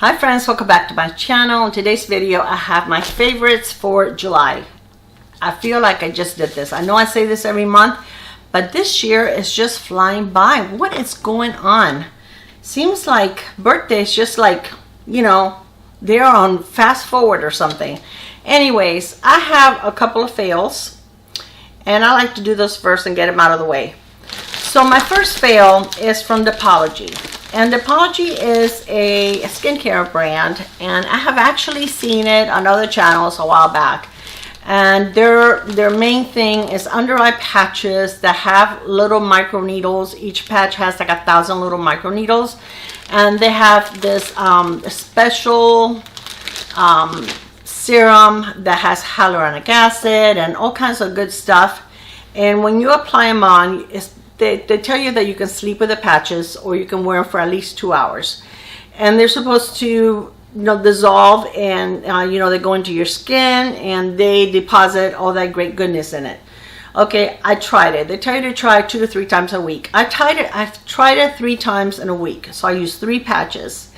Hi friends, welcome back to my channel. In today's video I have my favorites for July. I feel like I just did this. I know I say this every month, but this year is just flying by. What is going on? Seems like birthdays just like, you know, they're on fast forward or something. Anyways, I have a couple of fails and I like to do those first and get them out of the way. So my first fail is from DRMTLGY. And DRMTLGY is a skincare brand, and I have actually seen it on other channels a while back. And their main thing is under eye patches that have little micro needles. Each patch has like 1,000 little micro needles, and they have this special serum that has hyaluronic acid and all kinds of good stuff. And when you apply them on, they tell you that you can sleep with the patches or you can wear them for at least 2 hours. And they're supposed to, you know, dissolve and, you know, they go into your skin and they deposit all that great goodness in it. Okay, I tried it. They tell you to try 2 to 3 times a week. I've tried it 3 times in a week. So I used 3 patches.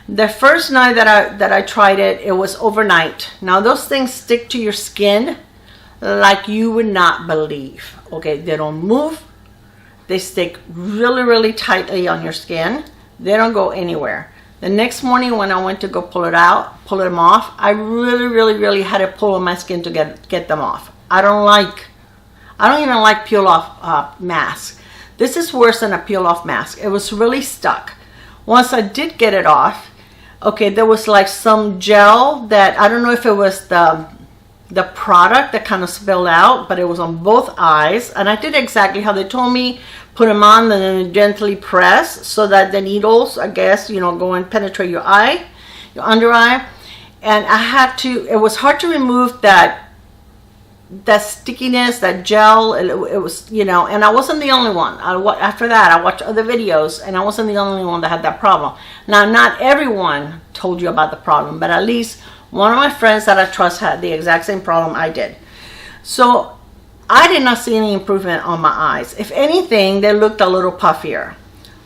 The first night that I tried it, it was overnight. Now those things stick to your skin like you would not believe. Okay, they don't move. They stick really, really tightly on your skin. They don't go anywhere. The next morning when I went to go pull them off, I really had to pull on my skin to get them off. I don't even like peel off masks. This is worse than a peel off mask. It was really stuck. Once I did get it off, okay, there was like some gel that, I don't know if it was the product that kind of spilled out, but it was on both eyes, and I did exactly how they told me. Put them on and then gently press so that the needles, I guess, you know, go and penetrate your eye, your under eye. And I had to, it was hard to remove that stickiness, that gel. It was, you know, and I wasn't the only one. After that, I watched other videos and I wasn't the only one that had that problem. Now, not everyone told you about the problem, but at least one of my friends that I trust had the exact same problem I did. So I did not see any improvement on my eyes. If anything, they looked a little puffier.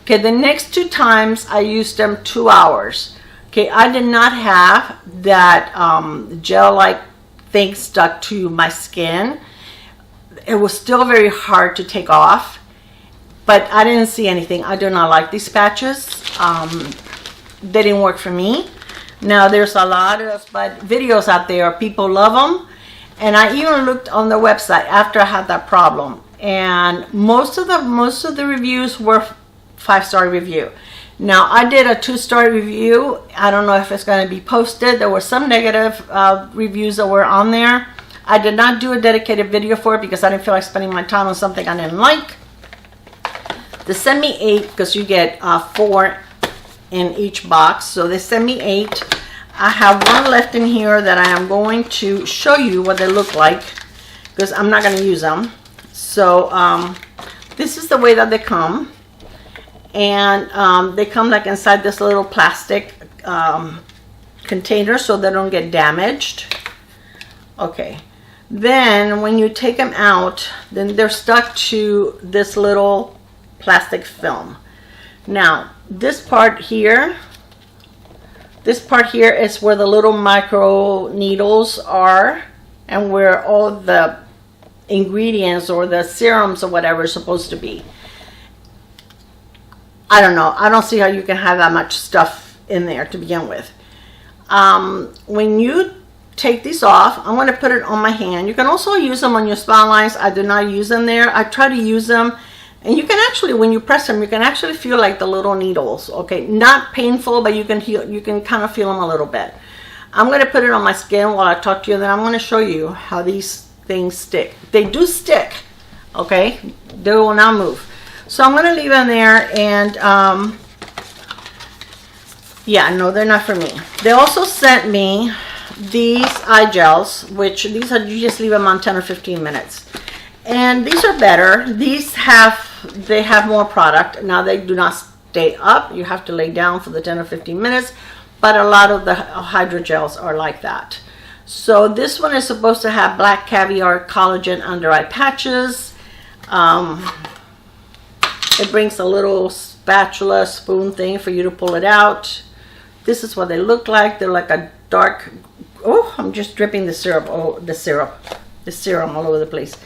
Okay, the next 2 times I used them 2 hours. Okay, I did not have that gel-like thing stuck to my skin. It was still very hard to take off, but I didn't see anything. I do not like these patches. They didn't work for me. Now there's a lot of videos out there. People love them. And I even looked on the website after I had that problem, and most of the reviews were 5-star review. Now I did a 2-star review. I don't know if it's going to be posted. There were some negative reviews that were on there. I did not do a dedicated video for it because I didn't feel like spending my time on something I didn't like. They sent me 8 because you get 4 in each box, so they sent me 8. I have 1 left in here that I am going to show you what they look like because I'm not going to use them. So this is the way that they come, and they come like inside this little plastic container so they don't get damaged. Okay, then when you take them out, then they're stuck to this little plastic film. Now this part here is where the little micro needles are and where all the ingredients or the serums or whatever is supposed to be. I don't know. I don't see how you can have that much stuff in there to begin with. When you take these off, I'm going to put it on my hand. You can also use them on your smile lines. I do not use them there. I try to use them. And you can actually, when you press them, you can actually feel like the little needles. Okay, not painful, but you can kind of feel them a little bit. I'm going to put it on my skin while I talk to you. Then I'm going to show you how these things stick. They do stick. Okay, they will not move. So I'm going to leave them there. And yeah, no, they're not for me. They also sent me these eye gels, which these are, you just leave them on 10 or 15 minutes. And these are better. These they have more product. Now they do not stay up. You have to lay down for the 10 or 15 minutes, but a lot of the hydrogels are like that. So this one is supposed to have black caviar collagen under eye patches. It brings a little spatula spoon thing for you to pull it out. This is what they look like. They're like a dark, oh, I'm just dripping the syrup. Oh, the serum all over the place.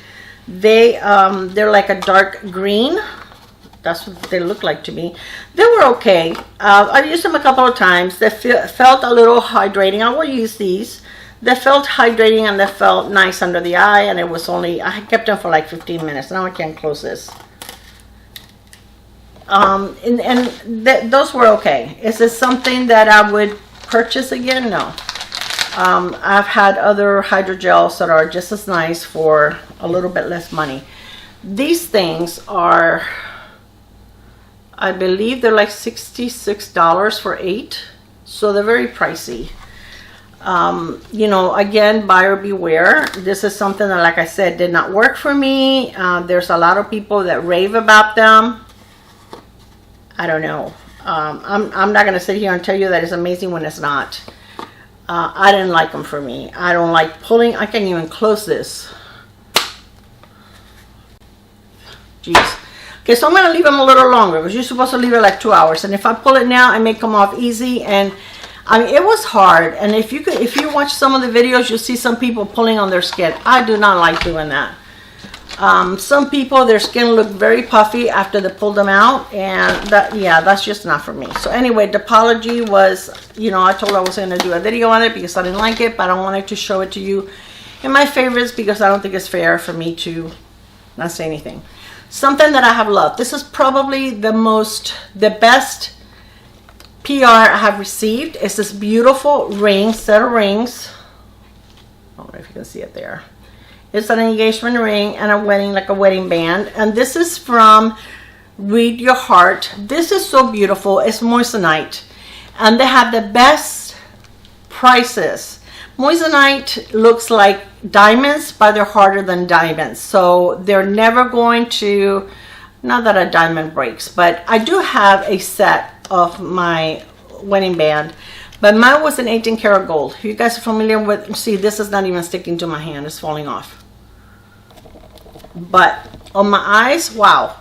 They're like a dark green. That's what they look like to me. They were okay. I've used them a couple of times. They felt a little hydrating. I will use these. They felt hydrating and they felt nice under the eye, and it was only, I kept them for like 15 minutes. Now I can't close this. Those were okay. Is this something that I would purchase again? No. I've had other hydrogels that are just as nice for a little bit less money. These things are, I believe they're like $66 for 8, so they're very pricey. You know, again, buyer beware. This is something that, like I said, did not work for me. There's a lot of people that rave about them. I don't know. I'm not going to sit here and tell you that it's amazing when it's not. I didn't like them for me. I don't like pulling. I can't even close this. Jeez. Okay, so I'm going to leave them a little longer because you're supposed to leave it like 2 hours. And if I pull it now, it may come off easy. And I mean, it was hard. And if you watch some of the videos, you'll see some people pulling on their skin. I do not like doing that. Some people, their skin looked very puffy after they pulled them out, and that's just not for me. So anyway, Depology was, you know, I told I was going to do a video on it because I didn't like it, but I wanted to show it to you in my favorites because I don't think it's fair for me to not say anything. Something that I have loved. This is probably the best PR I have received. It's this beautiful set of rings. I don't know if you can see it there. It's an engagement ring and a wedding band. And this is from Read Your Heart. This is so beautiful. It's moissanite. And they have the best prices. Moissanite looks like diamonds, but they're harder than diamonds. So they're never going to, not that a diamond breaks, but I do have a set of my wedding band. But mine was an 18 karat gold. If you guys are familiar with, see, this is not even sticking to my hand. It's falling off. But on my eyes, wow.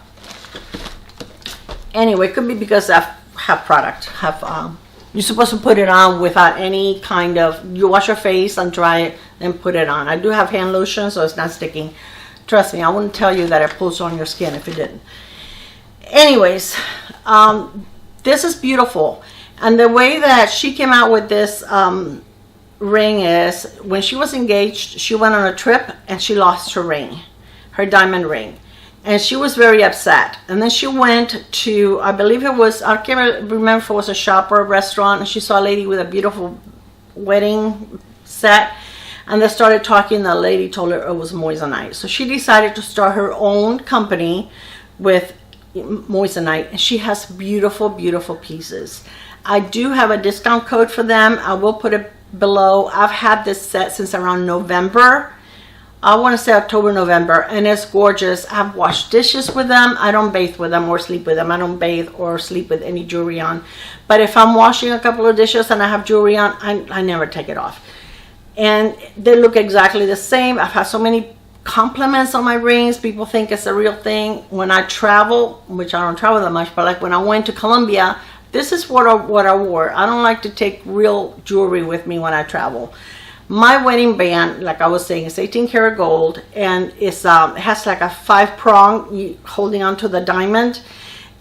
Anyway, it could be because I have product. You're supposed to put it on without any kind of, you wash your face and dry it, then put it on. I do have hand lotion, so it's not sticking. Trust me, I wouldn't tell you that it pulls on your skin if it didn't. Anyways, this is beautiful. And the way that she came out with this ring is, when she was engaged, she went on a trip and she lost her ring, her diamond ring. And she was very upset. And then she went to, I believe it was, I can't remember if it was a shop or a restaurant, and she saw a lady with a beautiful wedding set. And they started talking. The lady told her it was moissanite. So she decided to start her own company with moissanite. And she has beautiful, beautiful pieces. I do have a discount code for them. I will put it below. I've had this set since around November. I want to say October, November, and it's gorgeous. I've washed dishes with them. I don't bathe with them or sleep with them. I don't bathe or sleep with any jewelry on. But if I'm washing a couple of dishes and I have jewelry on, I never take it off. And they look exactly the same. I've had so many compliments on my rings. People think it's a real thing. When I travel, which I don't travel that much, but like when I went to Colombia, this is what I wore. I don't like to take real jewelry with me when I travel. My wedding band, like I was saying, is 18 karat gold, and it's, it has like a 5-prong holding onto the diamond,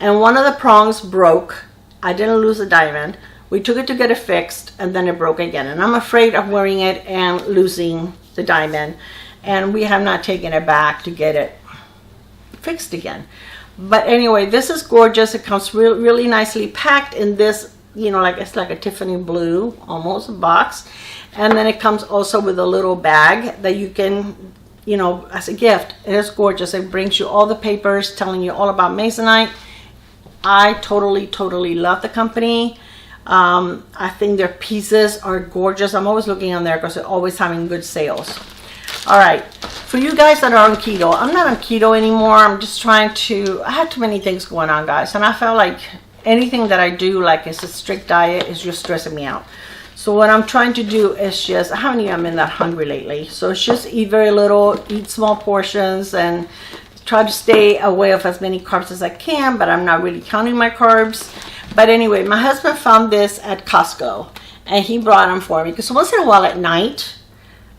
and one of the prongs broke. I didn't lose the diamond. We took it to get it fixed, and then it broke again. And I'm afraid of wearing it and losing the diamond, and we have not taken it back to get it fixed again. But anyway, this is gorgeous. It comes really nicely packed in this, you know, like it's like a Tiffany blue almost box. And then it comes also with a little bag that you can, you know, as a gift. It is gorgeous. It brings you all the papers telling you all about Masonite. I totally love the company. I think their pieces are gorgeous. I'm always looking on there because they're always having good sales. All right, for you guys that are on keto, I'm not on keto anymore. I'm just trying to, I had too many things going on, guys, and I felt like anything that I do, like it's a strict diet, is just stressing me out. So what I'm trying to do is just, I haven't even been that hungry lately. So it's just eat very little, eat small portions, and try to stay away of as many carbs as I can, but I'm not really counting my carbs. But anyway, my husband found this at Costco, and he brought them for me because once in a while at night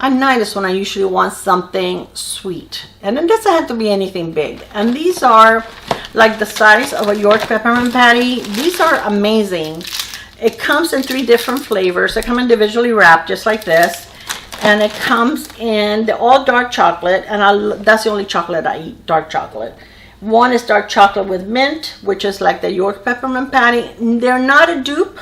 is when I usually want something sweet, and it doesn't have to be anything big. And these are like the size of a York peppermint patty. These are amazing. It comes in 3 different flavors. They come individually wrapped just like this, and it comes in all dark chocolate, and that's the only chocolate I eat, dark chocolate. One is dark chocolate with mint, which is like the York peppermint patty. They're not a dupe,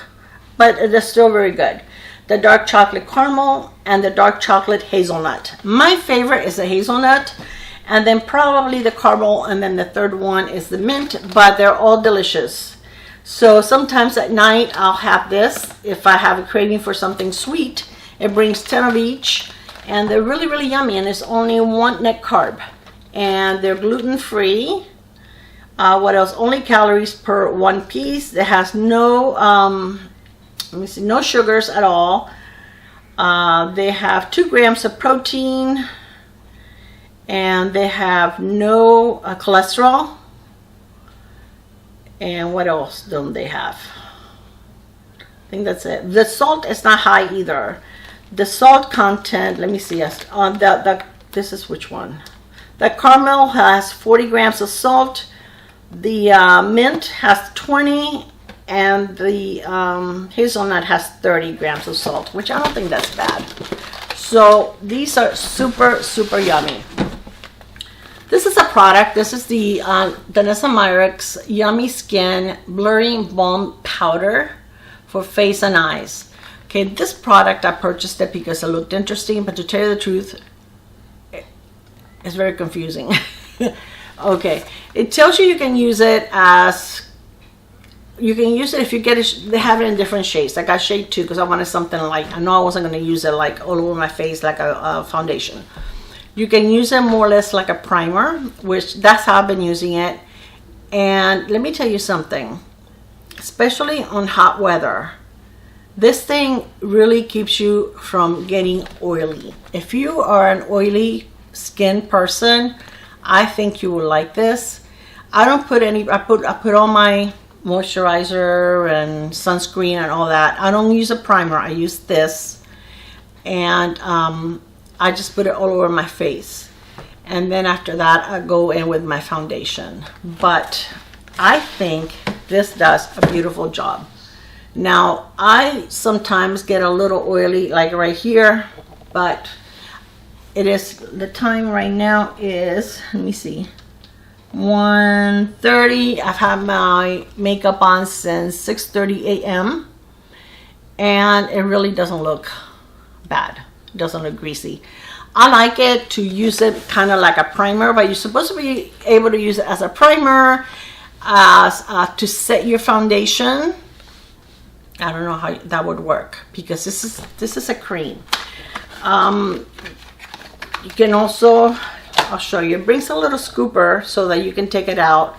but they're still very good. The dark chocolate caramel and the dark chocolate hazelnut. My favorite is the hazelnut, and then probably the caramel, and then the third one is the mint, but they're all delicious. So sometimes at night I'll have this if I have a craving for something sweet. It brings 10 of each, and they're really, really yummy, and it's only 1 net carb, and they're gluten-free. What else? Only calories per 1 piece. It has no, let me see, no sugars at all. They have 2 grams of protein, and they have no cholesterol. And what else don't they have? I think that's it. The salt is not high either. The salt content, let me see, yes, on this is which one? The caramel has 40 grams of salt. The mint has 20, and the hazelnut has 30 grams of salt, which I don't think that's bad. So these are super, super yummy. This is a product. This is the Danessa Myricks Yummy Skin Blurring Balm Powder for face and eyes. Okay, this product, I purchased it because it looked interesting, but to tell you the truth, it's very confusing. Okay, it tells you can use it as, you can use it if you get it, they have it in different shades. I got shade 2 because I wanted something like, I know I wasn't going to use it like all over my face like a foundation. You can use it more or less like a primer, which that's how I've been using it. And let me tell you something, especially on hot weather, this thing really keeps you from getting oily. If you are an oily skin person, I think you will like this. I don't put any, I put all my moisturizer and sunscreen and all that. I don't use a primer. I use this, and I just put it all over my face, and then after that I go in with my foundation. But I think this does a beautiful job. Now I sometimes get a little oily like right here, but it is, the time right now is, let me see, 1:30. I've had my makeup on since 6:30 a.m. and it really doesn't look bad. It doesn't look greasy. I like it to use it kind of like a primer, but you're supposed to be able to use it as a primer, as to set your foundation. I don't know how that would work because this is a cream. You can also, I'll show you, it brings a little scooper so that you can take it out,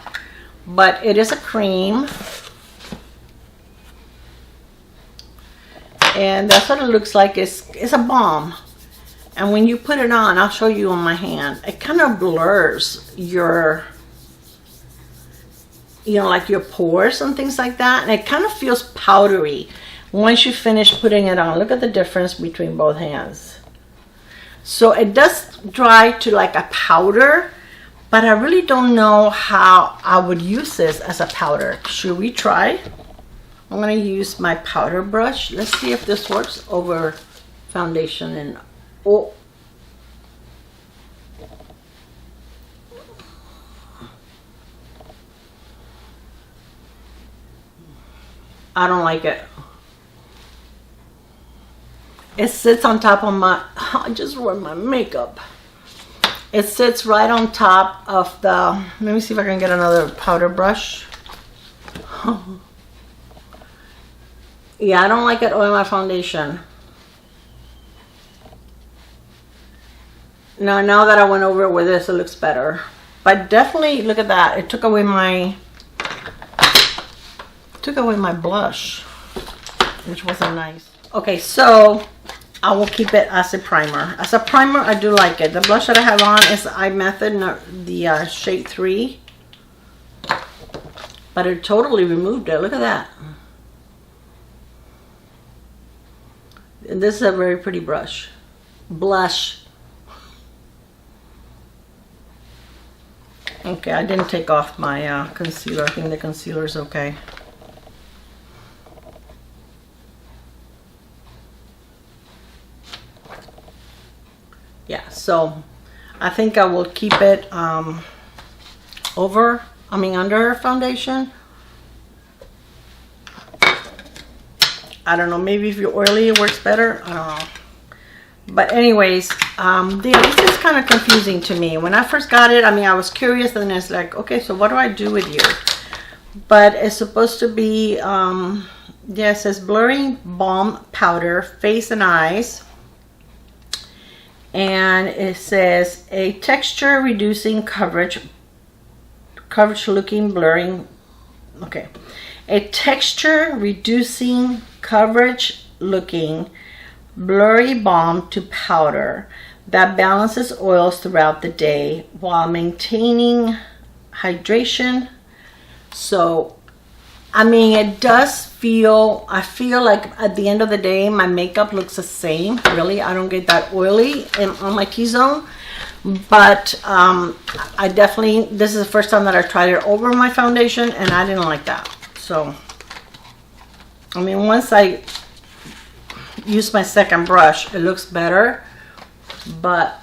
but it is a cream, and that's what it looks like. It's a balm, and when you put it on, I'll show you on my hand, it kind of blurs your, you know, like your pores and things like that, and it kind of feels powdery once you finish putting it on. Look at the difference between both hands. So it does dry to like a powder, but I really don't know how I would use this as a powder. Should we try? I'm going to use my powder brush. Let's see if this works over foundation. And oh, I don't like it. It sits on top of my, I just wore my makeup. It sits right on top of the, let me see if I can get another powder brush. Yeah, I don't like it on my foundation. Now that I went over it with this, it looks better. But definitely, look at that. It took away my blush, which wasn't nice. Okay, so I will keep it as a primer. As a primer, I do like it. The blush that I have on is Eye Method, the shade 3. but it totally removed it. Look at that. And this is a very pretty blush. Okay, I didn't take off my concealer. I think the concealer is okay. Yeah, so I think I will keep it under foundation. I don't know, maybe if you're oily it works better. I don't know. But anyways, yeah, this is kind of confusing to me. When I first got it, I mean, I was curious, and it's like, okay, so what do I do with you? But it's supposed to be, yeah, it says Blurring Balm Powder, Face and Eyes. And it says a texture reducing coverage looking blurring. Okay. A texture reducing coverage looking blurry balm to powder that balances oils throughout the day while maintaining hydration. So, I mean, it does feel, I feel like at the end of the day, my makeup looks the same. Really, I don't get that oily on my T-zone. But I definitely, this is the first time that I tried it over my foundation, and I didn't like that. So, I mean, once I use my second brush, it looks better. But,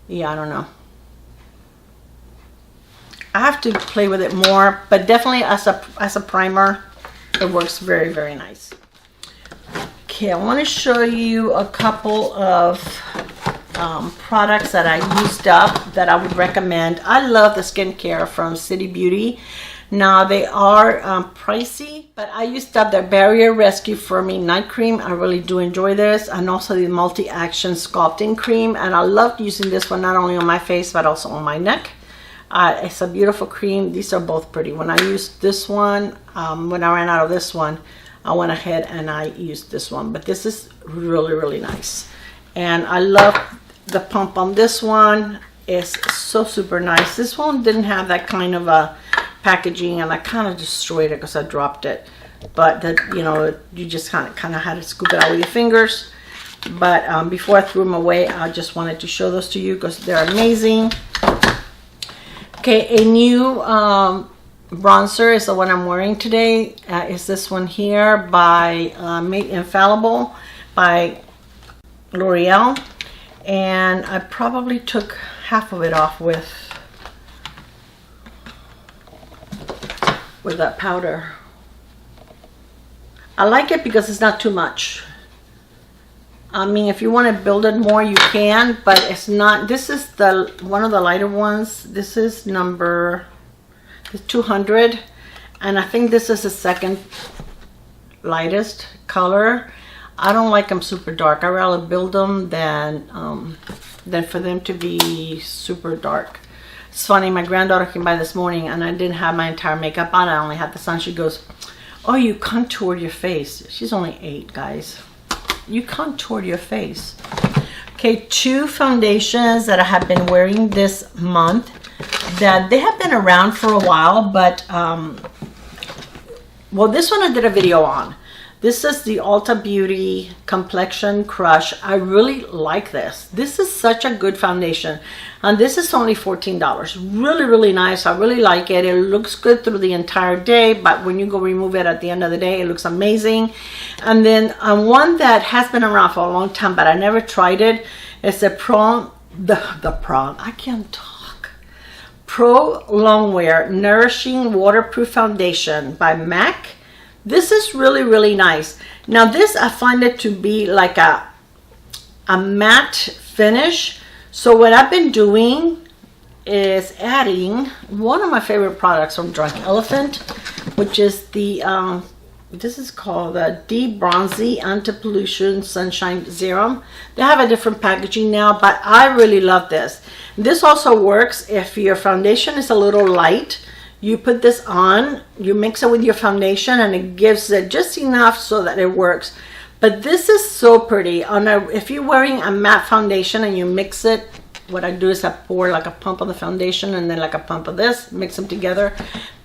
yeah, I don't know. I have to play with it more, but definitely as a primer, it works very, very nice. Okay, I want to show you a couple of products that I used up that I would recommend. I love the skincare from City Beauty. Now they are pricey, but I used up their Barrier Rescue Firming Night Cream. I really do enjoy this, and also the Multi-Action Sculpting Cream. And I loved using this one not only on my face but also on my neck. It's a beautiful cream. These are both pretty. When I used this one, when I ran out of this one, I went ahead and I used this one. But this is really, really nice. And I love the pump on this one. It's so super nice. This one didn't have that kind of a packaging, and I kind of destroyed it because I dropped it. But that, you know, you just kind of had to scoop it out with your fingers. But before I threw them away, I just wanted to show those to you because they're amazing. Okay, a new bronzer is the one I'm wearing today. Is this one here by Made Infallible by L'Oreal. And I probably took half of it off with that powder. I like it because it's not too much. I mean, if you want to build it more, you can, but it's not. This is the one of the lighter ones. This is number 200, and I think this is the second lightest color. I don't like them super dark. I rather build them than for them to be super dark. It's funny, my granddaughter came by this morning and I didn't have my entire makeup on. I only had the sun. She goes, "Oh, you contoured your face." She's only 8, guys. You contoured your face. Okay, 2 foundations that I have been wearing this month that they have been around for a while, but well, this one I did a video on. This is the Ulta Beauty Complexion Crush. I really like this. This is such a good foundation. And this is only $14. Really, really nice. I really like it. It looks good through the entire day, but when you go remove it at the end of the day, it looks amazing. And then one that has been around for a long time, but I never tried it. It's the Pro Longwear Nourishing Waterproof Foundation by MAC. This is really, really nice. Now this, I find it to be like a matte finish. So what I've been doing is adding one of my favorite products from Drunk Elephant, which is the, this is called the D-Bronzi Anti-Pollution Sunshine Serum. They have a different packaging now, but I really love this. This also works if your foundation is a little light. You put this on, you mix it with your foundation, and it gives it just enough so that it works. But this is so pretty. If you're wearing a matte foundation and you mix it, what I do is I pour like a pump of the foundation and then like a pump of this, mix them together.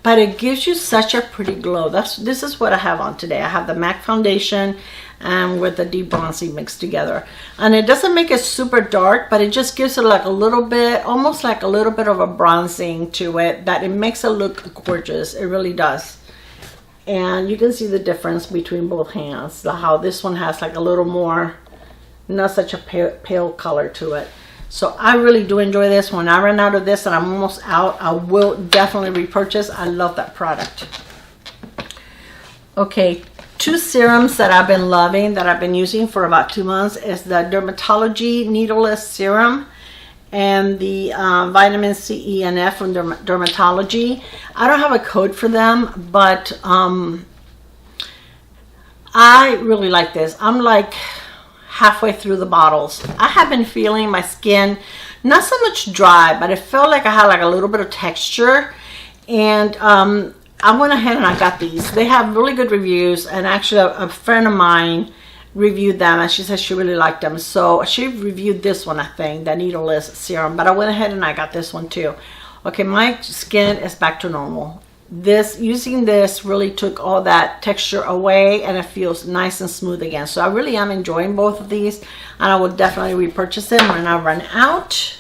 but it gives you such a pretty glow. This is what I have on today. I have the MAC foundation and with the D-Bronzi mixed together, and it doesn't make it super dark, but it just gives it like a little bit, almost like a little bit of a bronzing to it, that it makes it look gorgeous. It really does. And you can see the difference between both hands, how this one has like a little more, not such a pale color to it. So I really do enjoy this. When I run out of this and I'm almost out, I will definitely repurchase. I love that product. Okay, 2 serums that I've been loving, that I've been using for about 2 months, is the DRMTLGY Needle-less serum and the vitamin C, E, and F from Dermatology. I don't have a code for them, but I really like this. I'm like halfway through the bottles. I have been feeling my skin not so much dry, but it felt like I had like a little bit of texture, and I went ahead and I got these. They have really good reviews, and actually a friend of mine reviewed them and she said she really liked them, so she reviewed this one, I think, the needle-less serum, but I went ahead and I got this one too. Okay, my skin is back to normal. Using this really took all that texture away, and it feels nice and smooth again. So I really am enjoying both of these, and I will definitely repurchase them when I run out.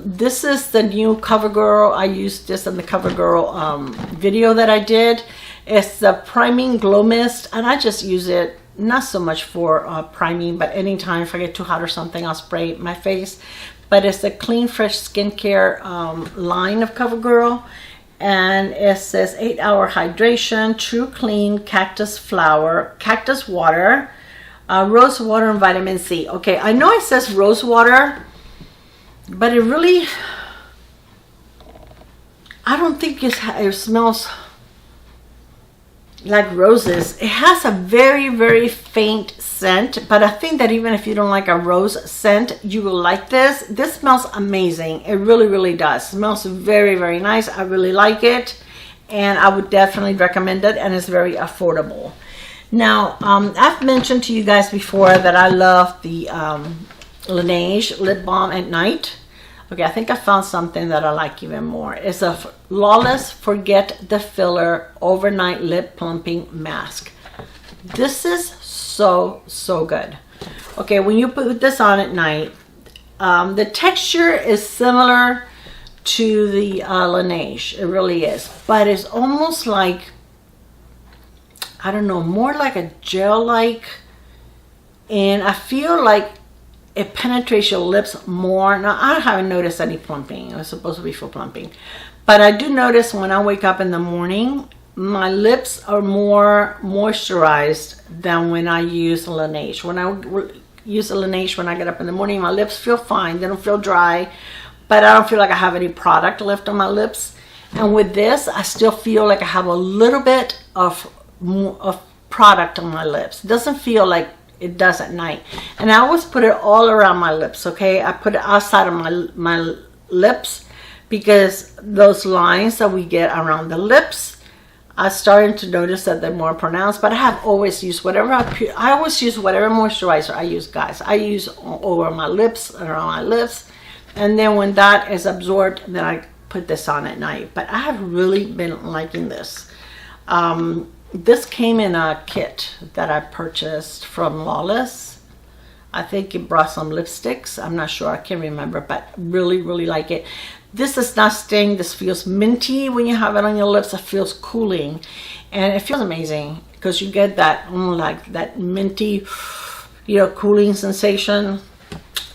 This is the new CoverGirl. I used this in the CoverGirl video that I did. It's the Priming Glow Mist, and I just use it not so much for priming, but anytime if I get too hot or something, I'll spray my face. But it's the Clean Fresh Skincare line of CoverGirl. And it says 8-hour hydration, true clean cactus water, rose water, and vitamin C. Okay, I know it says rose water, but it really, I don't think it smells like roses. It has a very, very faint scent, but I think that even if you don't like a rose scent, you will like this. This smells amazing. It really, really does. It smells very, very nice. I really like it, and I would definitely recommend it, and it's very affordable. Now, I've mentioned to you guys before that I love the Laneige Lip Balm at Night. Okay, I think I found something that I like even more. It's a Lawless Forget the Filler Overnight Lip Plumping Mask. This is so, so good. Okay, when you put this on at night, the texture is similar to the Laneige. It really is. But it's almost like, I don't know, more like a gel-like. And I feel like it penetrates your lips more. Now, I haven't noticed any plumping. It was supposed to be for plumping. But I do notice when I wake up in the morning, my lips are more moisturized than when I use Laneige. When I use Laneige, when I get up in the morning, my lips feel fine. They don't feel dry, but I don't feel like I have any product left on my lips. And with this, I still feel like I have a little bit of product on my lips. It doesn't feel like it does at night. And I always put it all around my lips, okay? I put it outside of my lips, because those lines that we get around the lips, I'm starting to notice that they're more pronounced. But I have always used whatever I always use whatever moisturizer I use, guys. I use over my lips, around my lips, and then when that is absorbed, then I put this on at night. But I have really been liking this. This came in a kit that I purchased from Lawless. I think it brought some lipsticks. I'm not sure. I can't remember, but really, really like it. This is not sting. This feels minty when you have it on your lips. It feels cooling, and it feels amazing because you get that like that minty, you know, cooling sensation.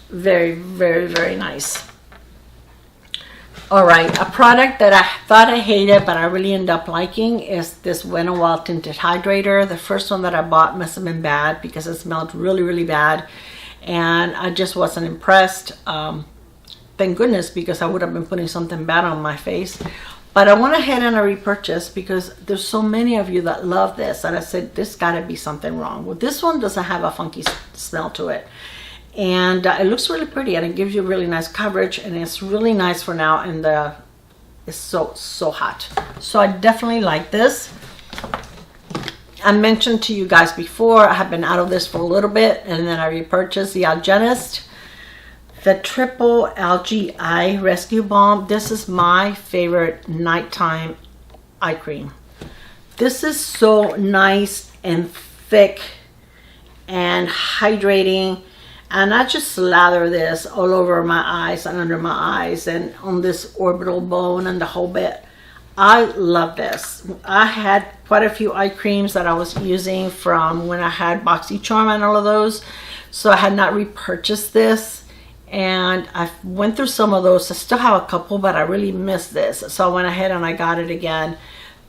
Very, very, very nice. All right, a product that I thought I hated, but I really ended up liking is this Walton Tinted Hydrator. The first one that I bought must have been bad because it smelled really, really bad, and I just wasn't impressed. Thank goodness, because I would have been putting something bad on my face. But I went ahead and I repurchased because there's so many of you that love this, and I said, there's got to be something wrong. Well, this one doesn't have a funky smell to it. And it looks really pretty, and it gives you really nice coverage, and it's really nice for now, and it's so hot. So I definitely like this. I mentioned to you guys before, I have been out of this for a little bit, and then I repurchased the Algenist the Triple Algae Eye Rescue Balm. This is my favorite nighttime eye cream. This is so nice and thick and hydrating, and I just slather this all over my eyes and under my eyes and on this orbital bone and the whole bit. I love this. I had quite a few eye creams that I was using from when I had BoxyCharm and all of those, so I had not repurchased this, and I went through some of those. I still have a couple, but I really miss this, so I went ahead and I got it again.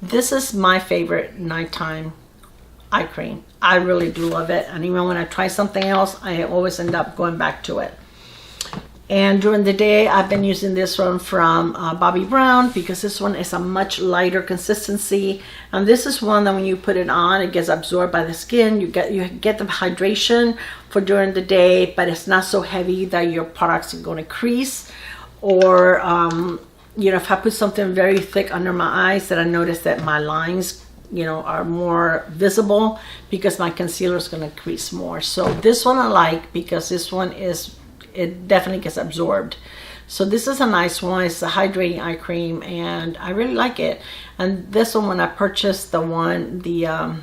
This is my favorite nighttime eye cream. I really do love it, and even when I try something else, I always end up going back to it. And during the day, I've been using this one from Bobbi Brown, because this one is a much lighter consistency, and this is one that when you put it on, it gets absorbed by the skin. You get the hydration for during the day, but it's not so heavy that your products are going to crease, or you know, if I put something very thick under my eyes, that I notice that my lines, you know, are more visible because my concealer is going to crease more. So this one I like because this one is, it definitely gets absorbed. So this is a nice one. It's a hydrating eye cream, and I really like it. And this one, when I purchased the one, the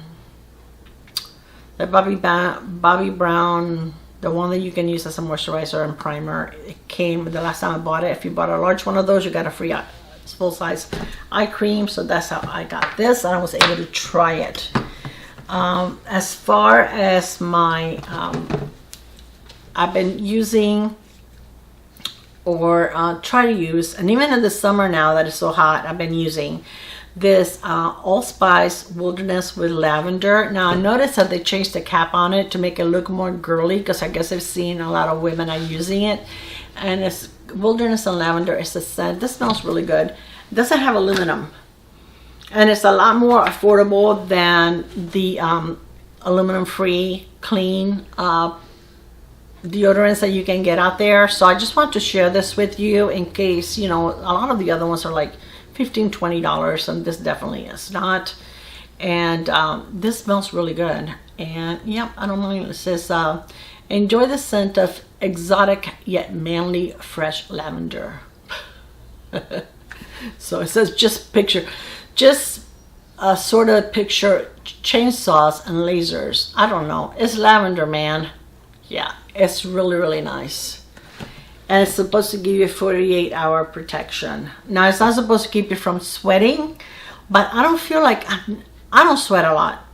Bobbi Brown, the one that you can use as a moisturizer and primer, it came the last time I bought it. If you bought a large one of those, you got a free full-size eye cream. So that's how I got this, and I was able to try it. As far as my I've been using, or try to use, and even in the summer now that it's so hot, I've been using this Allspice Wilderness with lavender. Now I noticed that they changed the cap on it to make it look more girly, because I guess I've seen a lot of women are using it, and it's Wilderness and lavender. It's a scent. This smells really good. It doesn't have aluminum, and it's a lot more affordable than the aluminum free clean deodorants that you can get out there. So I just want to share this with you in case, you know, a lot of the other ones are like $15–20, and this definitely is not. And this smells really good, and yep, I don't mind. It says enjoy the scent of exotic yet manly fresh lavender. So it says just sort of picture chainsaws and lasers. I don't know, it's lavender, man. Yeah, it's really, really nice. And it's supposed to give you 48-hour protection. Now, it's not supposed to keep you from sweating, but I don't feel like, I don't sweat a lot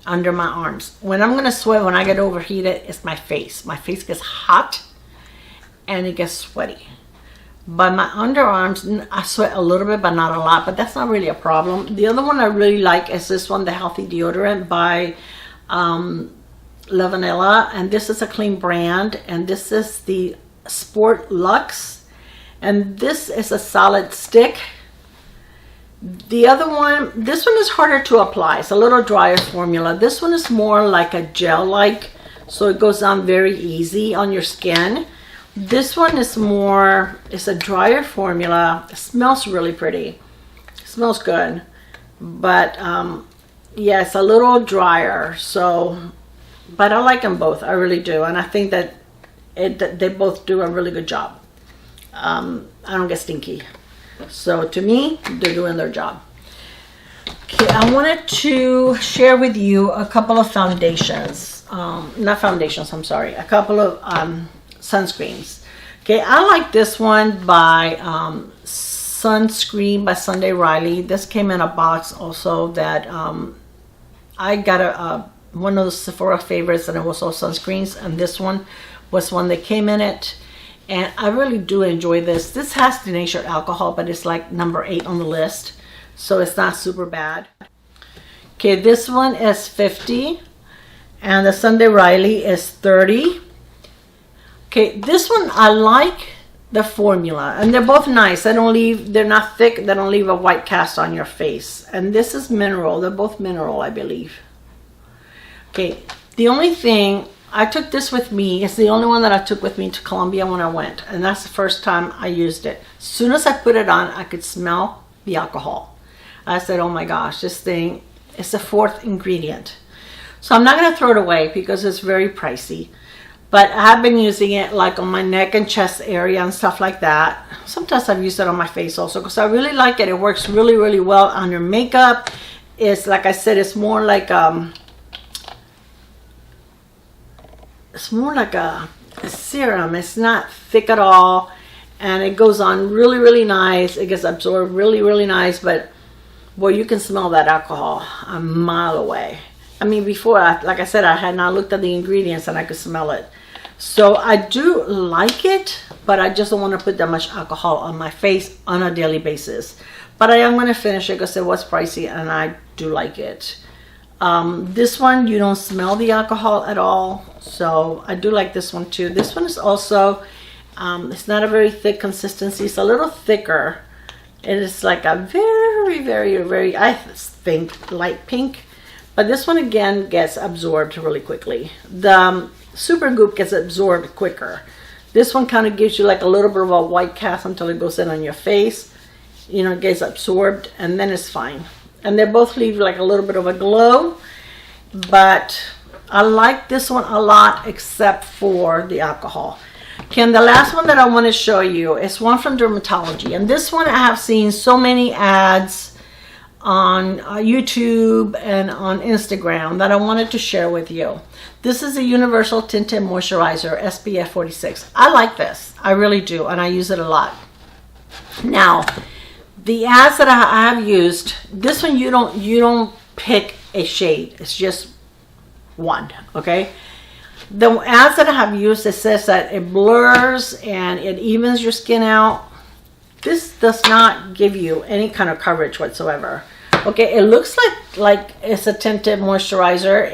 under my arms. When I'm gonna sweat, when I get overheated, it's my face. My face gets hot and it gets sweaty. But my underarms, I sweat a little bit, but not a lot, but that's not really a problem. The other one I really like is this one, the Healthy Deodorant by La Vanilla, and this is a clean brand, and this is the Sport Luxe, and this is a solid stick. The other one, this one is harder to apply. It's a little drier formula. This one is more like a gel-like, so it goes on very easy on your skin. This one is more, it's a drier formula. It smells really pretty. It smells good, but yeah, it's a little drier. So, but I like them both. I really do, and I think that they both do a really good job. I don't get stinky. So to me, they're doing their job. Okay, I wanted to share with you a couple of foundations. Not foundations, I'm sorry. A couple of sunscreens. Okay, I like this one by Sunscreen by Sunday Riley. This came in a box also that I got one of the Sephora favorites, and it was all sunscreens, and this one was one that came in it. And I really do enjoy this. This has denatured alcohol, but it's like number 8 on the list, so it's not super bad. Okay, this one is 50, and the Sunday Riley is 30. Okay, this one I like the formula, and they're both nice. They're not thick. They don't leave a white cast on your face. And this is mineral. They're both mineral, I believe. Okay, the only thing, I took this with me. It's the only one that I took with me to Colombia when I went, and that's the first time I used it. As soon as I put it on, I could smell the alcohol. I said, oh my gosh, this thing is the 4th ingredient. So I'm not going to throw it away because it's very pricey. but I have been using it like on my neck and chest area and stuff like that. Sometimes I've used it on my face also because I really like it. It works really, really well on your makeup. It's like I said, it's more like a serum. It's not thick at all, and it goes on really, really nice. It gets absorbed really, really nice. But boy, you can smell that alcohol a mile away. I mean, before, like I said, I had not looked at the ingredients and I could smell it. So I do like it, but I just don't want to put that much alcohol on my face on a daily basis. But I am going to finish it because it was pricey and I do like it. This one, you don't smell the alcohol at all. So I do like this one too. This one is also, it's not a very thick consistency. It's a little thicker. It is like a very, very, very, I think, light pink. But this one again gets absorbed really quickly. The Super Goop gets absorbed quicker. This one kind of gives you like a little bit of a white cast until it goes in on your face. You know, it gets absorbed and then it's fine. And they both leave like a little bit of a glow. But I like this one a lot except for the alcohol. Okay, and the last one that I want to show you is one from Dermatology. And this one I have seen so many ads on YouTube and on Instagram that I wanted to share with you. This is a Universal Tinted Moisturizer, SPF 46. I like this. I really do, and I use it a lot. Now, the ads that I have used, this one you don't pick a shade. It's just one, okay? The ads that I have used, it says that it blurs and it evens your skin out. This does not give you any kind of coverage whatsoever. Okay, it looks like it's a tinted moisturizer.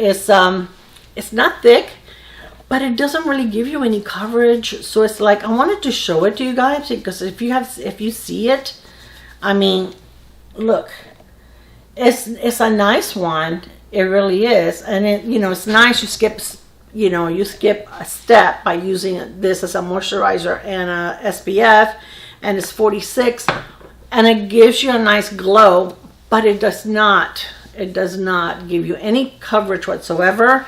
It's not thick, but it doesn't really give you any coverage. So it's like, I wanted to show it to you guys because if you see it, I mean, look, it's a nice one. It really is, and it, you know, it's nice. You skip a step by using this as a moisturizer and a SPF. And it's 46, and it gives you a nice glow, but it does not give you any coverage whatsoever,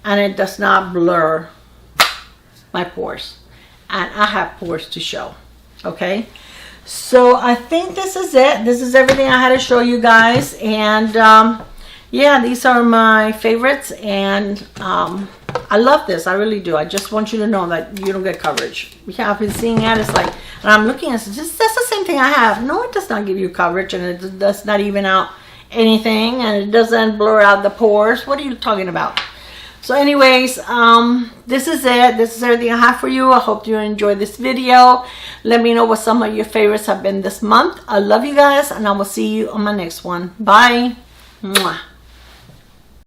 and it does not blur my pores, and I have pores to show. Okay, so I think this is it. This is everything I had to show you guys, and yeah, these are my favorites, and I love this. I really do. I just want you to know that you don't get coverage. Yeah, I've been seeing it. It's like, and I'm looking at it, that's the same thing I have. No, it does not give you coverage, and it does not even out anything, and it doesn't blur out the pores. What are you talking about? So anyways, this is it. This is everything I have for you. I hope you enjoyed this video. Let me know what some of your favorites have been this month. I love you guys, and I will see you on my next one. Bye. Mwah.